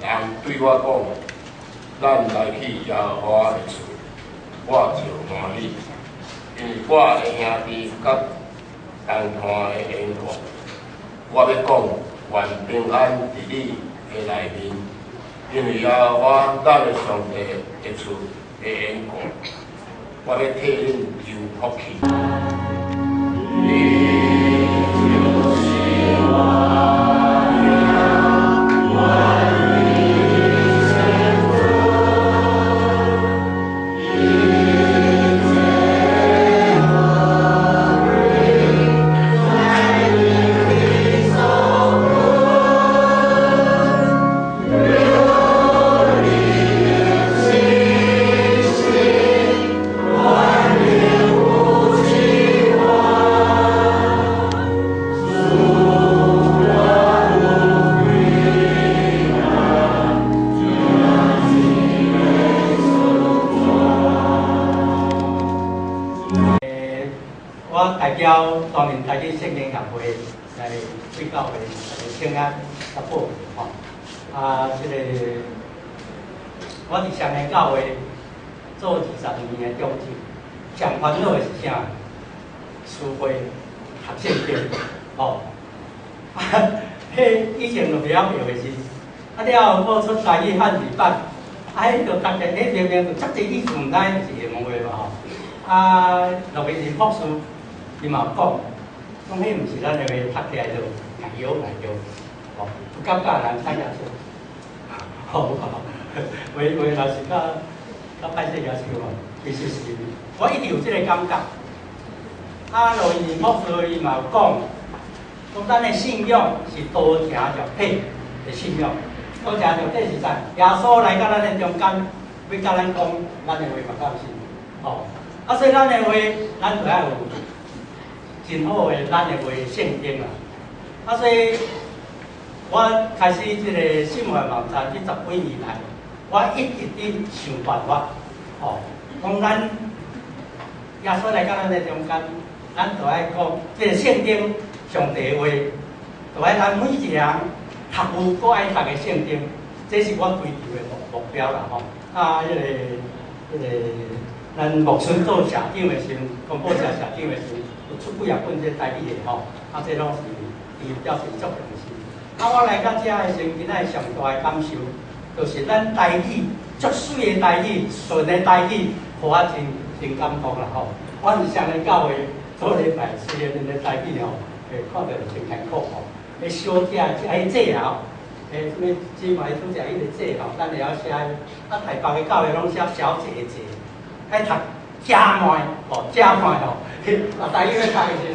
人对我讲，咱来去耶和华的厝，我就欢喜，因为我的兄弟甲同伴的缘故，我要讲愿平安伫你的内面，因为耶和华咱的上帝的厝的缘故，我要替恁求福气。我代表当年台北圣经协会来对教会请安答复吼。我伫上个教会做20年的中职，上烦恼的是啥？书会读圣经，吼。以前就袂晓晓的是，了后播出台语汉字版，迄就大家明明就足侪意思毋知是厦门话嘛吼。特别是博士。伊嘛讲，迄毋是咱的话读起来就来摇，吼，不感觉人参加出，吼，为老师较歹势也是吼，其实是我一直有即个感觉。罗伊博士伊嘛有讲咱的信仰是多听着配的信仰，多听着配是啥？耶稣来到咱的中间，要甲咱讲咱的话嘛，敢是？吼，所以咱的话，咱就要有。真好的，咱的话圣经啦。所以我开始即个信源网站这10几年来，我一直伫想办法，吼，讲咱耶稣来到咱的中间，咱就爱讲即个圣经上帝的话，就爱咱每一个人读有搁爱读的圣经，这是我追求的目标啦，吼。咱牧师做社长的时候，广播社社长的时候。出几啊本这台语的吼，这拢是伊表示足重视。我来到遮的时候，今仔上大的感受，就是咱台语足水的台语、顺的台语，互我真感动啦吼。我是上个教会做礼拜，虽然恁的台语吼，看到真辛苦吼。小姐迄节啊，什么芝麻煮食迄个节吼，咱会晓写。台北的教会拢写小姐，爱读加麦吼，加麦吼。台语要读的是，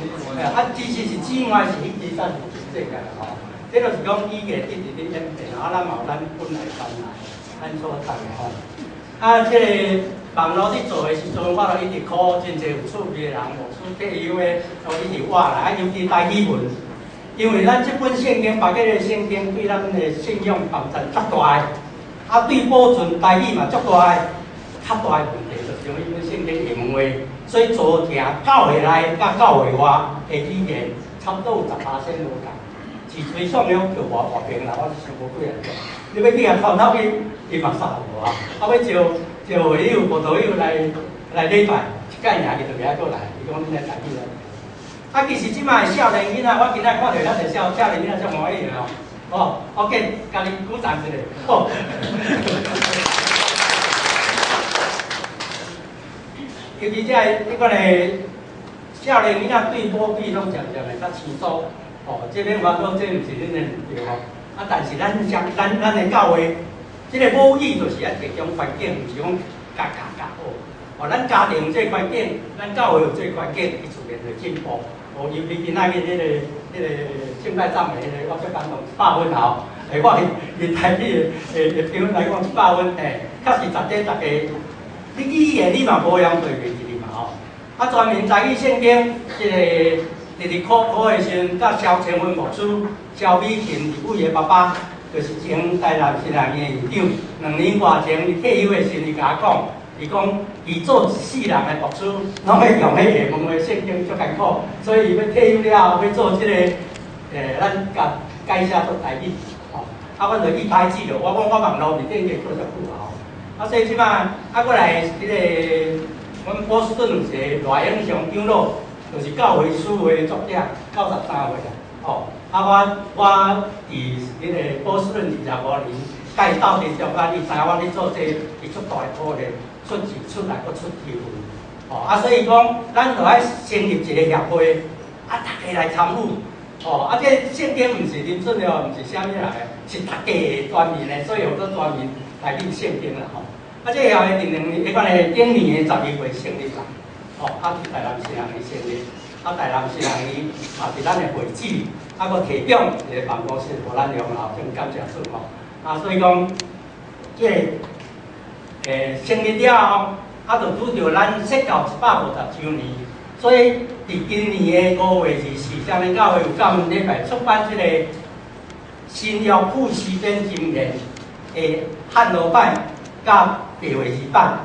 其实是姊妹是迄支咱是这个吼，这就是讲语言一直伫演变，咱嘛有咱本来传来，咱所读的吼。这个网络伫做的时阵，我就一直考真侪有趣味的人，无趣退休的，都一直挖来，尤其台语文，因为咱这本圣经，别个的圣经对咱的信仰帮助足大的，对保存台语嘛足大的，较大的问题就是用迄本圣经厦门话。所以昨天教会内甲教会外的语言差不多有10%无共，是推算了就外边啦，我是想无几啊种。你要去啊看头伊嘛杀无啊，要招会友、葡萄友来礼拜，一届尔伊就袂晓过来，伊讲恁来台语啦。其实即摆少年囡仔，我今仔看到咱个少年囡仔足欢喜的哦。OK， 家己鼓掌一下。哦。尤其这迄个咧，少年囡仔对母语拢渐渐的较清楚，这边我讲这毋是恁的对吼。但是咱的教会，这个母语就是要提供环境，毋是讲教好。咱家庭有这个环境，咱教会有这个环境，伊自然会进步。尤其今仔日迄个敬拜赞美迄个，我最感动100分好。我以台语的评论来讲100分，确实大家。你语言你嘛无样对袂起嘛吼，专门台语圣经，即个考的时阵，甲肖千文牧师、肖美琴二位的爸爸，就是前台南新人院院长，2年外前伊退休的时阵，伊甲我讲，伊讲伊做4人的牧师，拢要用迄厦门话圣经足艰苦，所以伊要退休了后要做即个咱甲改写做台语吼。阮就一拍即落。我讲我网络面顶个做足久啊吼，所以即摆过来迄个，阮波士顿有一个大英雄长老，就是教会书的作者，93岁啦，吼。我伫迄个波士顿25年，甲伊斗阵中间，你知影我咧做这，伊出大颗咧，出钱出力，搁出天分，吼所以讲，咱就爱成立一个协会，大家来参与。这圣经毋是林准的哦，毋是啥物来的，是大家专门的，所以有做专门来念圣经啦吼。这协会定2年，迄款的顶年的11月成立啦，伫台南新人里成立，台南新人里嘛是咱的会址，搁提供一个办公室，互咱用啦，真感谢主吼。所以讲，这成立了后，就拄着咱设教150周年。所以，伫今年的5月24，香港教会有感恩礼拜出版这个新约副诗篇经言的汉罗版甲白话字版。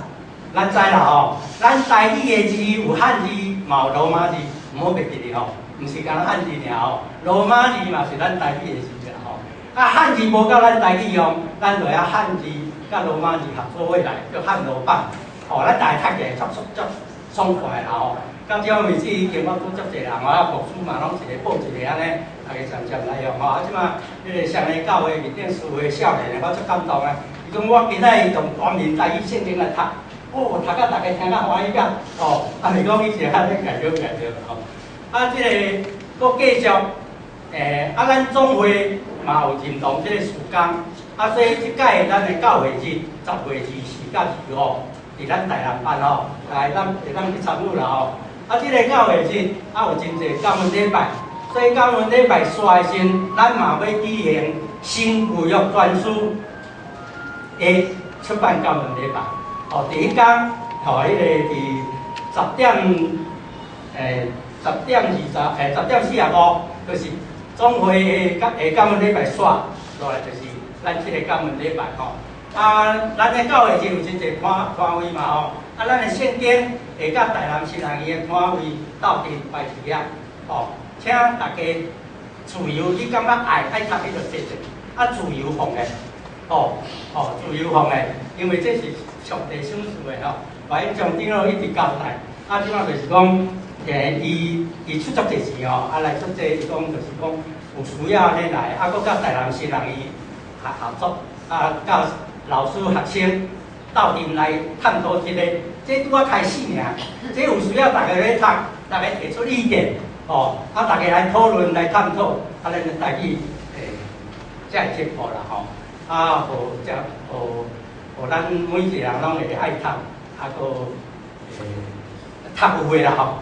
咱知啦吼，咱台语的字有汉字，嘛有罗马字，唔好袂记哩吼，毋是干汉字尔吼，罗马字嘛是咱台语的字啦吼。汉字无够咱台语用，咱就要汉字甲罗马字合做伙来，叫汉罗版。咱大家读起来足爽快啦吼。到这为止，已经我拄足侪人，牧师嘛拢一个报一个安尼，大家常常来用吼。即马迄个上个教会面顶思维少年，我足感动啊！伊讲我今仔用全面台语圣经来读，读到大家听到欢喜甲，是讲伊是较咧改着吼。即个佫继续，咱总会嘛有认同即个时间，所以即届咱的教会日10月24甲25，伫咱台南办吼，来咱去参与啦吼。即个教会日有真侪感恩礼拜，所以感恩礼拜刷的时，咱嘛要举行新旧约专书的出版感恩礼拜。第一天，迄个伫10点45，就是总会的感恩礼拜刷，落来就是咱即个感恩礼拜吼。咱的教会日有真侪摊位嘛吼。咱的圣经会甲台南新人伊的摊位斗阵摆一粒，请大家自由，你感觉爱读你就坐坐，自由放的，自由放的，因为这是上帝赏赐的吼，把因将长老一直交代，即摆就是讲，伊出足侪钱来出这，伊讲就是讲有需要咧来，搁甲台南新人伊合作，甲老师学生。斗阵来探讨这个，这拄啊开始尔，这有需要大家来读，大家提出意见，大家来讨论来探讨，咱的台语才会进步啦吼。互咱每一个人拢会爱读，搁读有诶啦吼，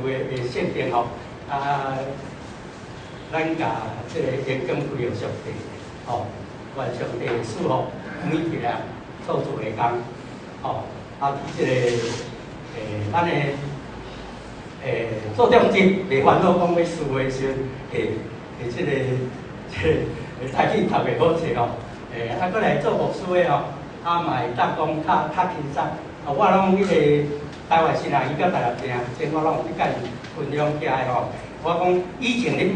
读有诶圣经吼，咱甲这个研究归有上帝，愿上帝赐福每一个人。做主的工，即个咱的做中心袂烦恼讲要事的时，即个台语读袂好势吼，搁来做牧师的嘛会当讲较轻松。我拢迄个台湾新人，伊甲台南人，即我拢有去甲伊分享起来吼。我讲以前恁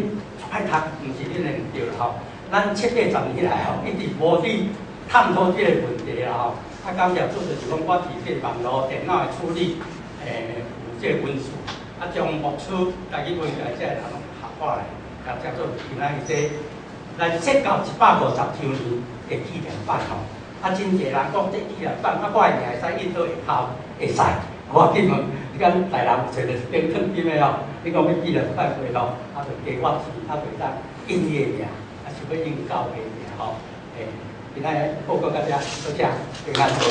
爱读，毋是恁的毋对啦吼，咱7、8、10年来一直无去探讨这个问题啦吼，感谢主就是讲我伫这网络电脑的处理，有这文书，将牧师家己文来这人合伙来，甲叫做今仔日这咱设教150周年的纪念版吼，真侪人讲这纪念版，我的名会使印到下头会使，我紧问，你讲台南找着顶肯金的吼，你讲要纪念版过吼，就加我钱，就当印伊的名，是要印教会的名吼，今仔报告到这，多谢，平安好。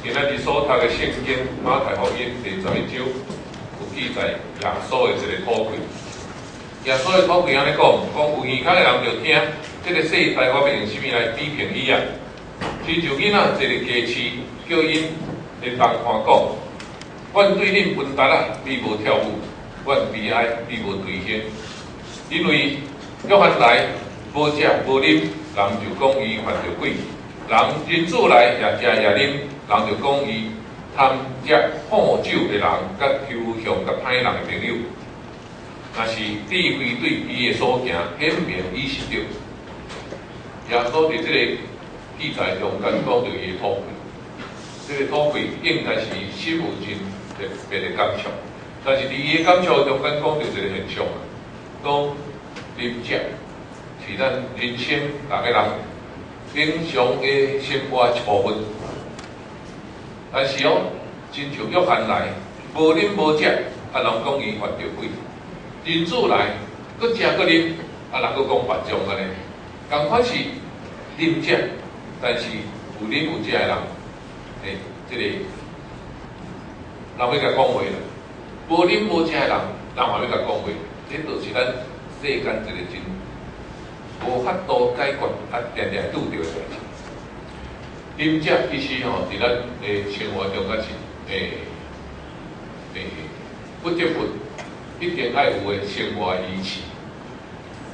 今仔日所读的圣经马太福音第11章有记载耶稣的一个土气。耶稣的土气安尼讲，有耳孔的人就听，这个世代我要用什么来比评伊啊？亲像囡仔一个鸡翅，叫因连同看讲，阮对恁分达啊，你无跳舞；阮悲哀，你无兑现。因为约翰来无食无啉，人就讲伊犯着鬼；人子来也食也啉，人就讲伊贪食好酒的人，甲抽象甲歹人的朋友。若是智慧对伊的所行显明以是着。耶稣伫这个记载中间讲到伊的土气，这个土气应该是心有真特别的感触，但是伫伊的感触中间讲到一个现象啊，讲啉食是咱人生逐个人平常的生活一部分，但是亲像约翰来无啉无食，人讲伊犯着鬼；人子来佫食佫啉，人佫讲别种安尼。同款是啉食，但是有啉有食的人，这个人要甲讲话啦。无啉无食的人，人嘛要甲讲话。这就是咱世间一个真无法度解决常常拄着的代志。啉食其实伫咱的生活中较是不得不一定爱有的生活仪器。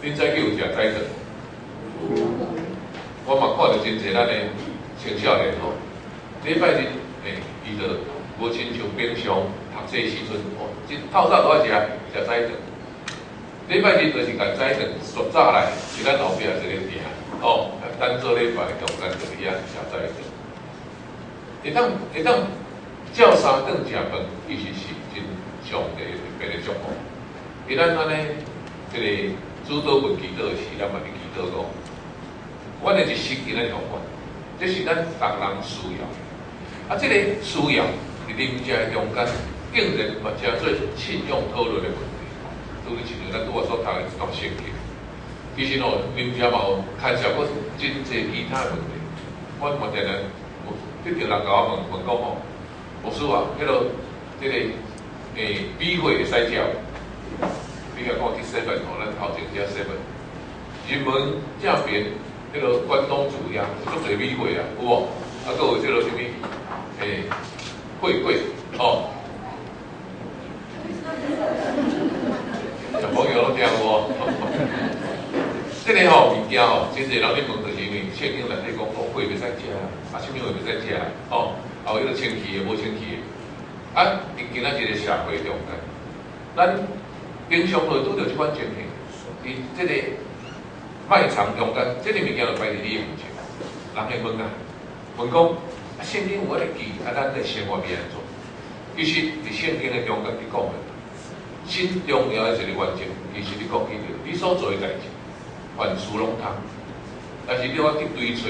恁早起有食早顿？我嘛看到真侪咱的青少年礼拜日伊就无亲像平常读册时阵透早都爱食早顿。礼拜日就是甲早顿刷早来，是咱后壁一个店咱做礼拜中间就伫遐食早顿。会当照三顿食饭，其实是真上帝特别的祝福。伊咱安尼这个主导文祈祷的时，咱嘛伫祈祷讲，阮的一生今仔日互阮，这是咱逐人需要的。这个需要伫啉食的中间，竟然嘛成做信用讨论的问题。拄你亲像咱拄我所读的一段圣经，其实啉食嘛有牵涉过真侪其他的问题。我嘛定定迄条人甲我问讲牧师啊，这个美会会使食？你甲讲去7，咱头前遮7，人文正边关东煮呀，足侪美会啊，有无？佫有什么会小朋友拢听无？这个物件真侪人咧问，就是因为圣经内底讲会袂使食啊，什么会袂使食还有清气的无清气的。今仔日个社会中间，咱平常会拄着即款情形，伫这个卖场中间，这个物件就摆伫你的面前，人会问问讲圣经有咧记，咱的生活要安怎？其实伫圣经的中间，你讲的真重要的一个原则，其实你讲起着你所做的代志，凡事拢通，但是你要去追找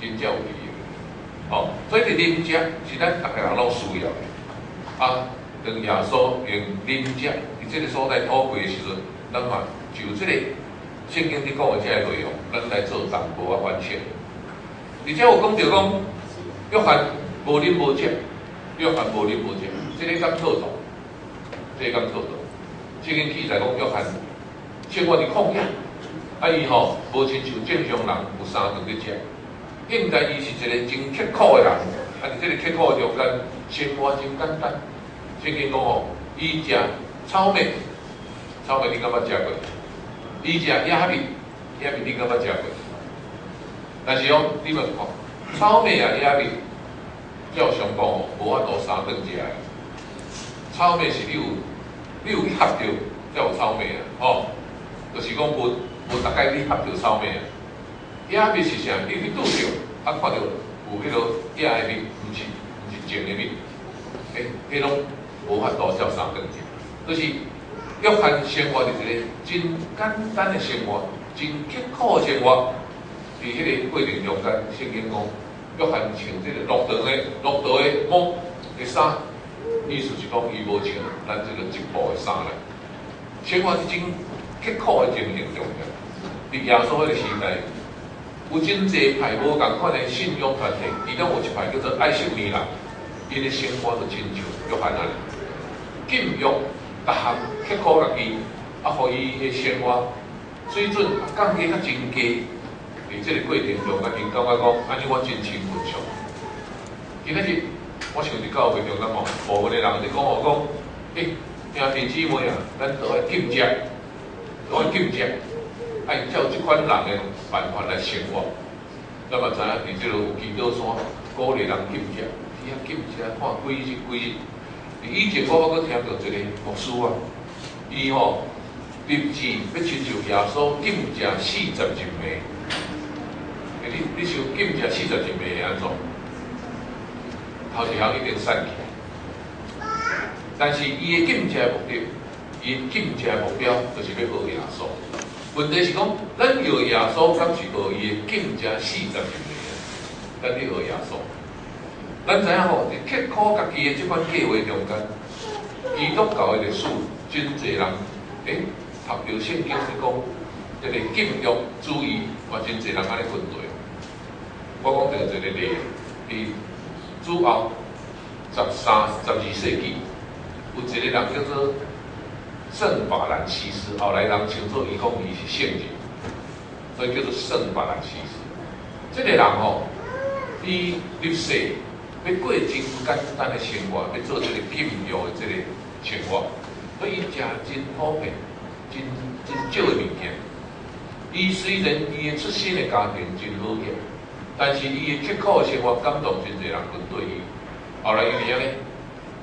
真正有意义。所以伫啉食是咱逐个人拢需要的。当耶稣用啉食伫这个所在土气的时阵，咱嘛就这个圣经伫讲的这个内容，咱来做淡薄反省。而且有讲到讲，约翰无啉无食，约翰无啉无食，这个敢错错？这个敢错错？圣经记载讲约翰生活伫旷野，伊无亲像正常人有3顿咧食，应该伊是一个真刻苦的人。伫这个刻苦的中间，生活真简单。圣经讲伊食草莓，草莓你敢捌食过？伊食亚米，亚米你敢捌食过？但是你嘛看，草莓亚米，照常讲无法度3顿食的。草莓是你有去合着才有草莓就是讲无大概你合着草莓啊。亚米是啥？你去拄着，看到有迄个亚的米，毋是净的米，迄拢无法度照3顿食。就是约翰生活是一个真简单的生活，真刻苦的生活。伫迄个过程中间，圣经讲约翰穿这个绿道的帽的衫，意思是讲伊无穿咱这个一部的衫来。生活是真刻苦的情形中间。伫耶稣迄个时代，有真济派无共款的信仰团体，其中有一派叫做爱惜尼人，因的生活就亲像约翰安尼，禁欲，逐项刻苦家己，互伊的生活水准降低较真低。伫即个过程中，咱因感觉讲，安尼我真心分享。今仔日我想伫教会中，咱部分的人就讲我讲，兄弟姊妹啊，咱都爱禁食，都爱禁食，爱照即款人的办法来生活。咱嘛知影，伫即个有祈祷山鼓励人禁食，禁食看几日几日。以前我搁听到一个牧师啊，伊立志要亲像耶稣禁食40日暝。你想禁食40日暝会安怎？头一项一定散去。但是伊的禁食的目的，伊禁食的目标就是要学耶稣。问题是讲，咱学耶稣，敢是学伊的禁食40日暝啊？咱去学耶稣。咱知影吼，伫刻苦家己的即款计划中间，基督教的历史，真侪人读到圣经是讲，这个禁欲主义，嘛真侪人安尼分队。我讲到一个例，伫主后12世纪，有一个人叫做圣法兰西斯，后来人称作伊讲伊是圣人，所以叫做圣法兰西斯。这个人伊入世要过真简单的生活，要做这个禁欲的这个生活，所以伊食真普遍、真少的物件。伊虽然伊的出身的家庭真好个。但是伊的刻苦的生活感动真侪人跟对伊，后来因为安尼，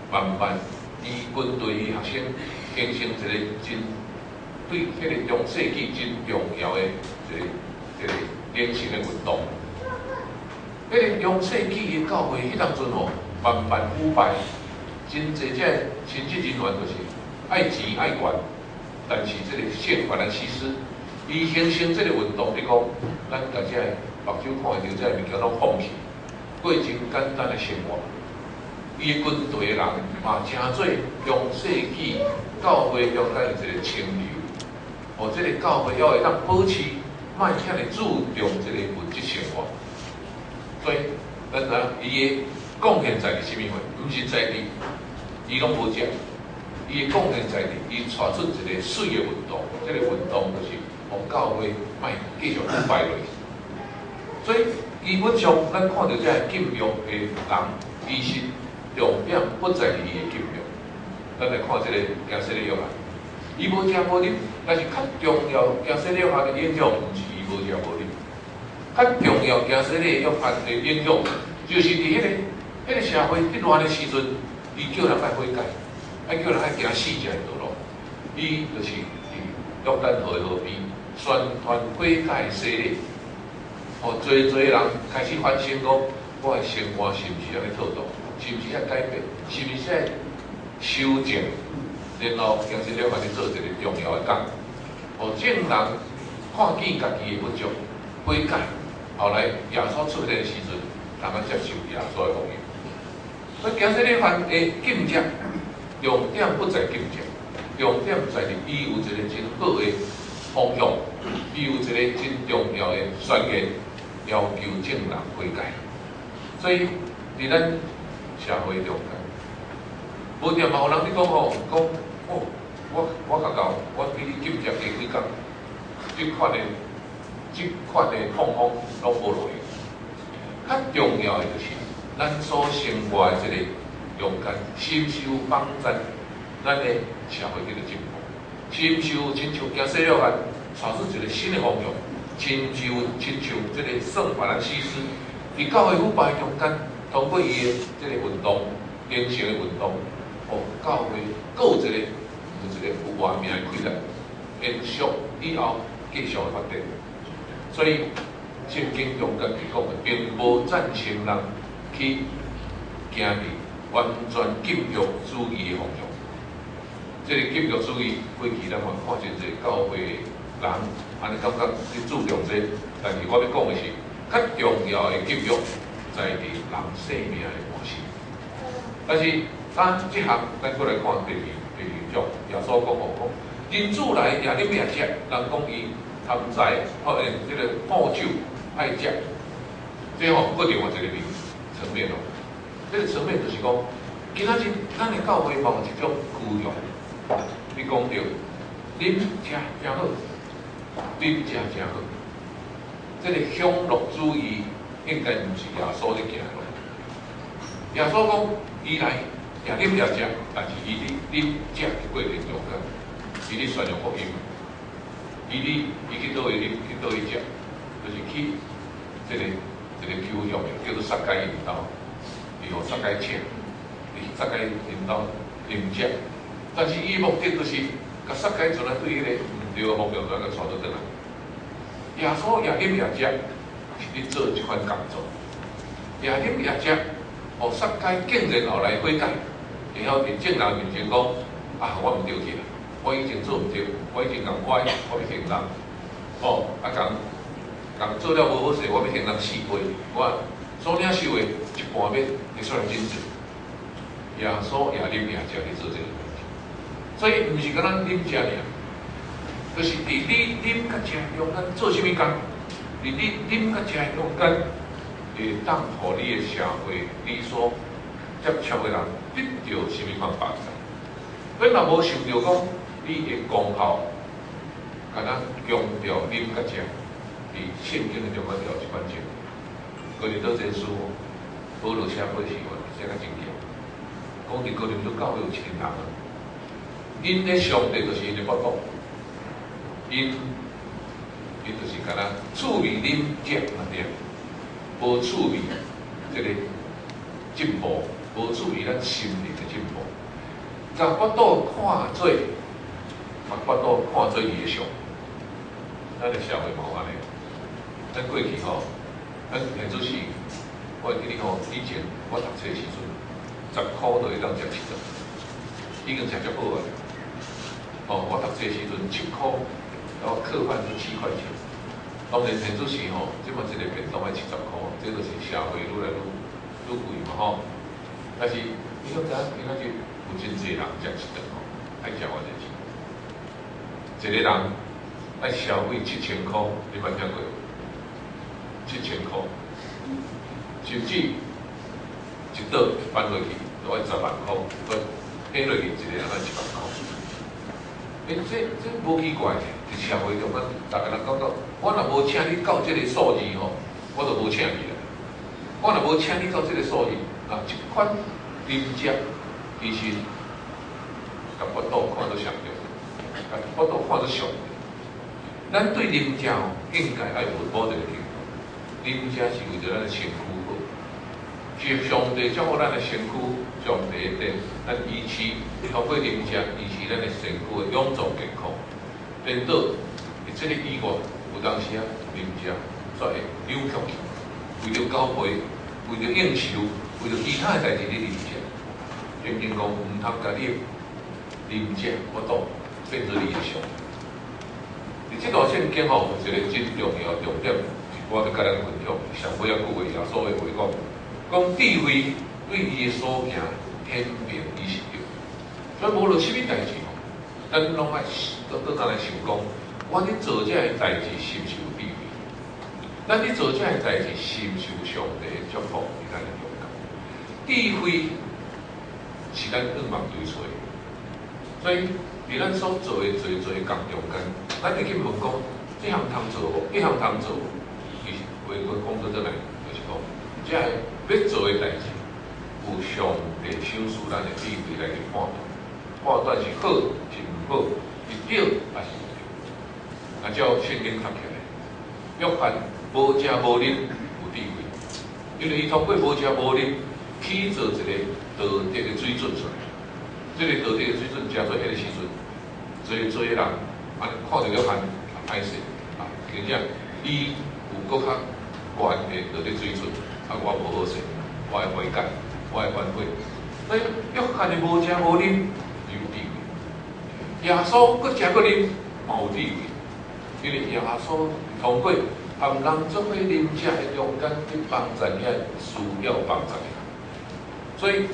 慢慢伊跟对伊学生形成一个真对迄个中世纪真重要的一个典型的运动。迄个中世纪的教会迄当阵慢慢腐败，真侪只神职人员就是爱钱爱权，但是这个圣法兰西斯，伊形成这个运动，你讲咱大家。目睭看会到这物件拢放弃，过真简单的生活。伊的军队的人嘛，真做中世纪教会中间的一个清流。这个教会要会当保持，莫遐尼注重这个物质生活。所以，咱知伊的贡献在伫什么位？毋是在伫伊拢无食，伊的贡献在伫伊带出一个水的运动。这个运动就是让教会莫继续败落。所以基本上，咱看到这禁欲的人，其实重点不在于伊的禁欲。咱来看这个加西利约翰，伊无食无啉，但是较重要加西利约翰的影响，毋是伊无食无啉，较重要加西利约翰的影响，就是伫迄个社会混乱的时阵，伊叫人爱悔改，叫人爱行死这条路。伊就是伫约旦河的河边宣传悔改的洗礼。侪人开始反省讲，我的生活是毋是安尼套路，是毋是要改变，是毋是要修正，然后形成了安尼做一个重要的工，正人看见家己的不足，悔改，后来耶稣出现的时阵，人们接受耶稣的福音。所以形成了番的禁食，重点不在禁食，重点在于伊有一个真好的方向，伊有一个真重要的宣言。要求正人悔改，所以伫咱社会中间，无定嘛有人你讲我较到，我比你禁食加几工，即款的痛风拢无落去。较重要的就是咱所生活的这个中间，深受帮咱的社会叫做进步，深受亲像加西约翰带出一个新的方向。亲像这个圣法兰西斯，伫教会腐败中间，通过伊的这个运动，形成的运动，教会有一个有活命的开展，延续以后继续的发展。所以圣经中间讲的，并无赞成人去行伫完全禁欲主义的方向。这个禁欲主义，过去咱嘛看真侪教会人。安尼感觉去注重这，但是我要讲的是，较重要的禁欲在于人生命的模式。但是，这项咱过来看第二种，耶稣讲人子来也啉也食，人讲伊贪财，这个好酒，爱食，这吼搁另外一个层面哦。这个层面就是讲，今仔日咱的教会嘛有一种需要，你讲着啉食真好，啉食真好。这个享乐主义应该毋是耶稣咧行的路。耶稣讲，伊来也啉也食，但是伊咧啉食的过程中间，伊咧宣扬福音，伊去倒位啉，去倒位食，就是去这个求向的，叫做撒该引导，伊互撒该请，伊撒该引导啉食，但是伊目的就是甲撒该从来对迄个毋对的方向转个带倒转来。耶稣也啉也食，是咧做一款工作。也啉也食，互撒该竟然后来悔改，然后伫众人面前讲：啊，我毋对去啦，我以前做毋对，我以前共歪，我要行人，哦，共做了无好势，我要行人4倍，我所领受的一半要会出来真济。耶稣也啉也食咧做这个问题，所以毋是敢咱啉食尔。就是伫你啉甲食中间做啥物工？伫你啉甲食中间，会当互你的社会，你所接触的人得到啥物款帮助？咱若无想着讲，你的功效，敢若强调啉甲食，伫圣经的中间调一关键。哥林多前书，保罗写过时话，写甲真强。讲伫哥林多教会有一群人啊，因的上帝就是因的法度。因就是敢若趣味啉食嘛对，无趣味这个进步，无趣味咱心灵的进步。甲法度看做，把法度看做伊的上，咱的社会嘛安尼。咱过去吼，咱现做是，我会记得吼，以前我读册时阵，10块就会当食7顿，已经食足好啊。哦，我读册时阵7块。然后客饭是7块钱，当然现做时吼，即摆一个便当要70块，这就是社会愈来愈贵嘛吼。但是你晓得，今仔日有真济人食1顿吼，爱食偌济钱。一个人爱消费7000块，你捌听过？7000块，甚至一顿搬落去都要10万块，都拼落去一个人要1万块。这无奇怪的。伫社会中，咱大家人讲到，我若无请你到这个数字吼，我就无请你啦。我若无请你到这个数字，啊，一款啉食，其实甲法度看做上着，甲法度看做上着。咱对啉食吼，应该爱有保证的。啉食是为着咱的身躯好，是上帝照顾咱的身躯，上帝的咱医治，透过啉食医治咱的身躯的永驻健康。颠倒，即个以外，有当时啊，啉食煞会扭曲去，为着交配，为着应酬，为着其他的代志咧啉食。圣经讲，毋通甲你啉食法度变做你的上。伫即段圣经吼，有一个真重要重点，我著甲咱分享上尾啊句话，耶稣的话讲智慧对伊的所行天命伊是对，所以无论啥物代志。咱拢爱倒来想讲，我咧做这个代志是毋是有智慧？咱咧做这个代志是毋是有上帝的祝福伫咱的中间？智慧是咱仰望追找，所以伫咱所做的工中间，咱会去问讲，这项通做无？这项通做，其实话讲到这来，就是讲，这个要做的代志，有上帝手赐咱的智慧来去判断，判断是好是毋好，是对还是毋对？啊，照圣经读起来，约翰无食无啉有智慧，因为伊通过无食无啉起做一个道德的水准出来。这个道德的水准，食做迄个时阵，做人啊看到约翰啊歹势啊，真正伊有搁较悬的道德水准，啊我无好势，我会悔改，我会反悔。所以约翰的无食无啉有智慧。耶稣搁食搁啉，嘛有智慧，因为耶稣通过含人做伙啉食的中间去帮助遐需要帮助的人，所以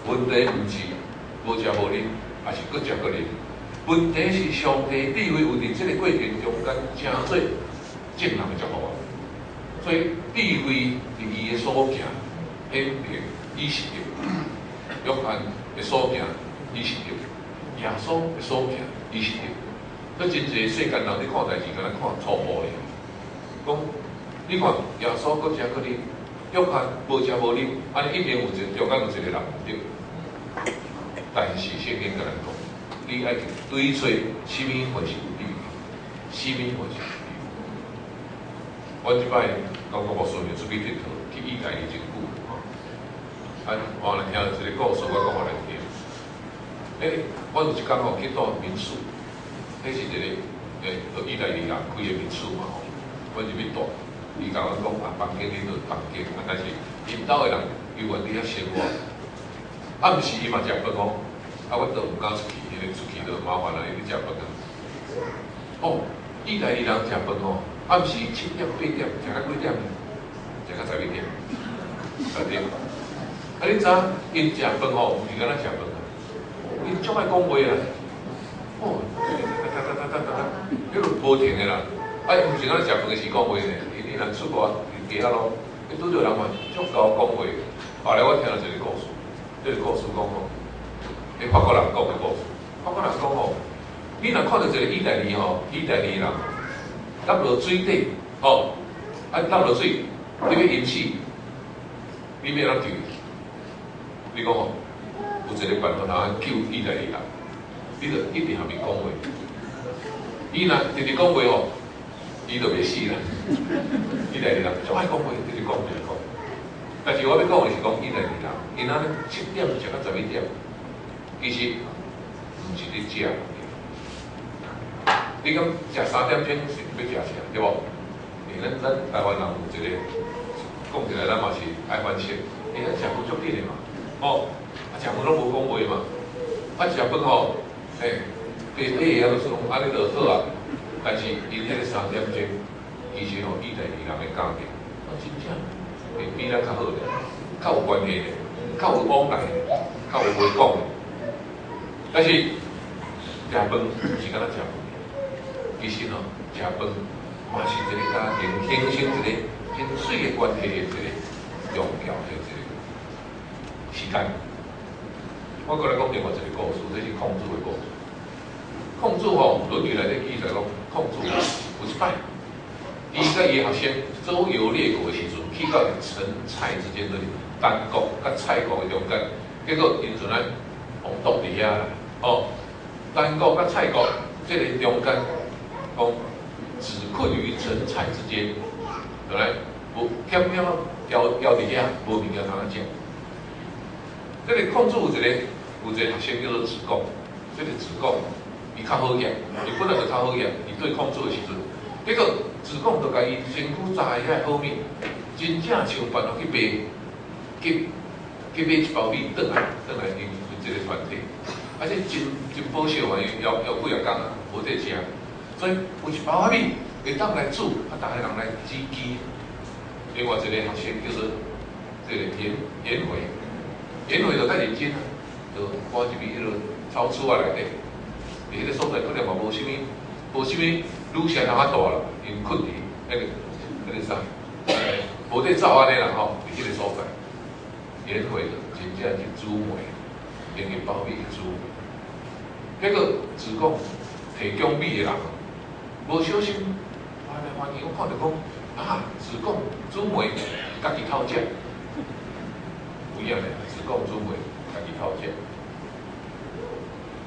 问题毋是无食无啉，也是搁食搁啉。问题是上帝智慧有伫这个过程中间，诚做正人的祝福啊！所所以智慧伫伊的所行显明以是的，约翰的所行以是的，耶稣的所行以是的。所以真侪世间人你看代志，敢若看错误的。讲你看耶稣搁食搁啉，约翰无食无啉，安尼一定有中间有一个人唔对。但是圣经甲咱讲，你爱去对找什么会是有利，什么会是有利。我即摆感觉无顺利，出去佚佗，去意大利真久吼。我来听一个故事，我讲互咱听。我有一工吼去住民宿，迄是一个意大利人开的民宿嘛吼。我入去住，伊甲我讲房间恁就房间，但是因兜的人伊愿意遐生活。暗时伊嘛食饭哦，我都唔敢出去，因为出去就麻烦啦，伊去食饭啊。哦，意大利人食饭哦，暗时7点8点，食到几点？食到12点。12点。你知因食饭哦，毋是敢若食饭啊，因足爱讲话啦。哦，迄个无停的啦。毋是敢若食饭的时讲话呢，你若出国街仔咯，你拄着人嘛，足够讲话。后来我听到一个故事。这个故事讲吼，法国人讲的故事。法国人讲吼，你若看到一个意大利吼，意大利人落落水底，吼，落落水，你要淹死，你要怎救？你讲吼，有一个办法通救意大利人，你就一定下面讲话。伊若直直讲话吼，伊就袂死啦。意大利人最爱讲话，直直讲直直讲。但是我要讲的是讲意大利人，因安尼7点食到11点，其实毋是伫食。你讲食3点钟是要食啥，对无？因为咱台湾人有一个讲起来，咱嘛是爱反省，因为咱食饭足紧的嘛，哦，食饭拢无讲话嘛，食饭吼，白啊，就是讲安尼就好啊。但是因迄个3点钟，其实吼意大利人的家庭，真正。会比咱较好咧，较有关系咧，较有往来咧，较有话讲咧。但是食饭是敢若食饭，其实吼食饭嘛是一个家庭形成一个很水的关系的一个重要的一个时间。我过来讲另外一个故事，这是孔子的故事。孔子吼，《论语》内底记载讲，孔子有一摆。伊甲伊学生周游列国的时阵，去到陈蔡之间的丹国甲蔡国的中间，结果因阵啊洪洞伫遐啦，哦，丹国甲蔡国这个中间，讲只困于陈蔡之间，就来无险险掉伫遐，无物件通食。这个孔子有一个学生叫做子贡，这个子贡伊较好业，伊本来就较好业，伊对孔子的时阵。结果子贡就甲伊身躯扎的遐好米，真正想办法去卖，去买一包米转来因一个团体，而且真保守嘛，因要几啊工啊，无得食，所以有一包米会当来煮，大家人来支持。另外一个学生叫做这个颜回就较认真啊，就搬入去迄个超市啊内底，伫迄个所在可能嘛无啥物。愈写通较大啦，因困伫迄个啥，无得走安尼啦吼，伫迄个所在，颜回真正去煮糜，用个包米去煮。结果子贡提供米的人，无小心，发现我看到讲子贡煮糜，家己偷食，有影嘞，子贡煮糜，家己偷食。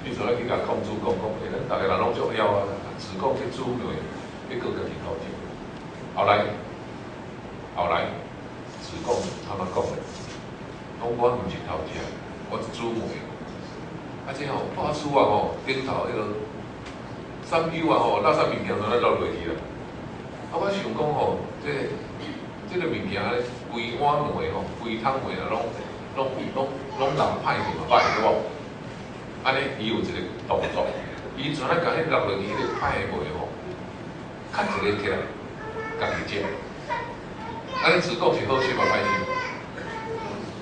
你做咧去甲孔子讲，咱大家人拢足晓啊。子贡去煮糜，结果家己偷食。后来，子贡他们讲咧，讲我毋是偷食，我是煮糜。这吼破厝啊吼，顶头迄个三油啊吼，垃圾物件都咧落落去啦。我想讲吼，这个物件咧，规碗糜吼，规桶糜啊，拢淋歹去嘛，歹对无？安尼伊有一个动作。伊全甲迄落落去迄个歹的糜吼，较一个起来，家己食。安尼子贡是好心嘛歹心，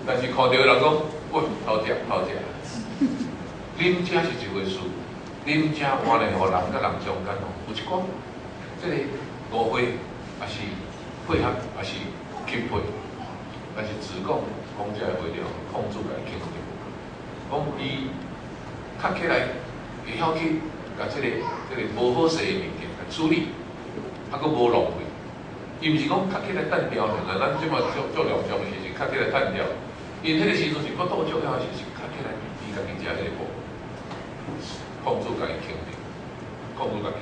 但是看到人讲，喂，偷食。啉食是一回事，啉食换来互人甲人中间吼，有一寡即个误会，也是配合还是匹配，但是只讲这个话了，控制来肯定，讲伊较起来会晓去甲这个无好势的物件来处理，还佫无浪费。伊毋是讲较起来单调尔，咱即马做良种的时阵，较起来单调，因迄个时阵是骨肚足了的时阵，较起来伊家己食迄个补，控制家己肯定，控制家己。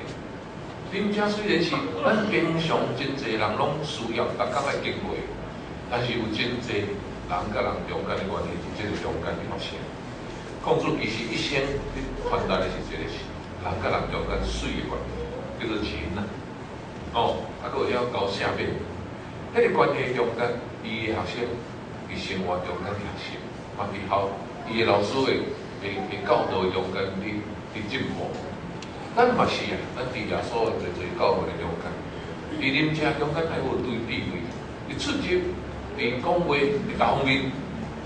恁遮虽然是咱经常真侪人拢需要，逐工来经过，但是有真侪人甲人中间的关系，是这个中间的发生。控制其实一生传达的是这个是人甲人中间水的关系，叫做情呐。哦，啊，佫有了交下面，迄个关系中间，伊的学生，伊生活中间学习，嘛伫校，伊的老师的教导中间伫进步。咱嘛是啊，咱伫耶稣的侪教会的中间，伫恁遮中间还有对智慧，你出入，伫讲话伫各方面，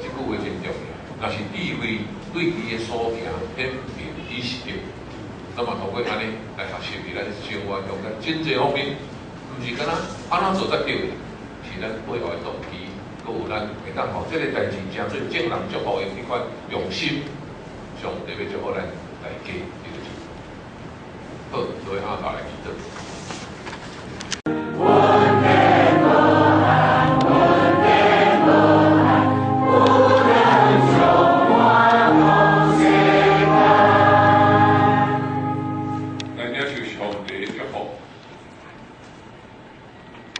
即句话真重要。若是智慧对伊的所行显明以实的，那么通过安尼来学习伫咱生活中间真侪方面，毋是敢若安怎做才对的，是咱背后的动机，佮有咱会当吼，即个代志诚做正人祝福的迄款用心，上帝要祝福咱大家。好，各位阿爸来祈祷。咱领受上帝的祝福，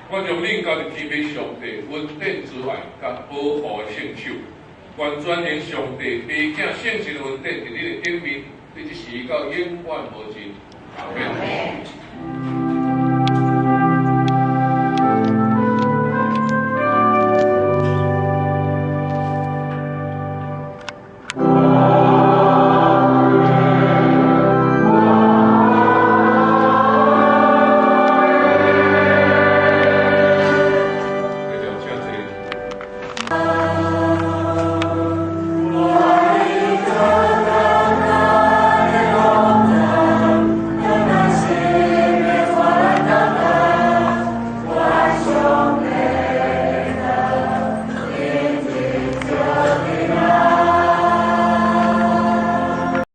我将恁家己提俾上帝稳定之爱甲保护的圣手，完全连上帝爸囝圣神的稳定伫你的顶面，你即时到永远无尽。阿门。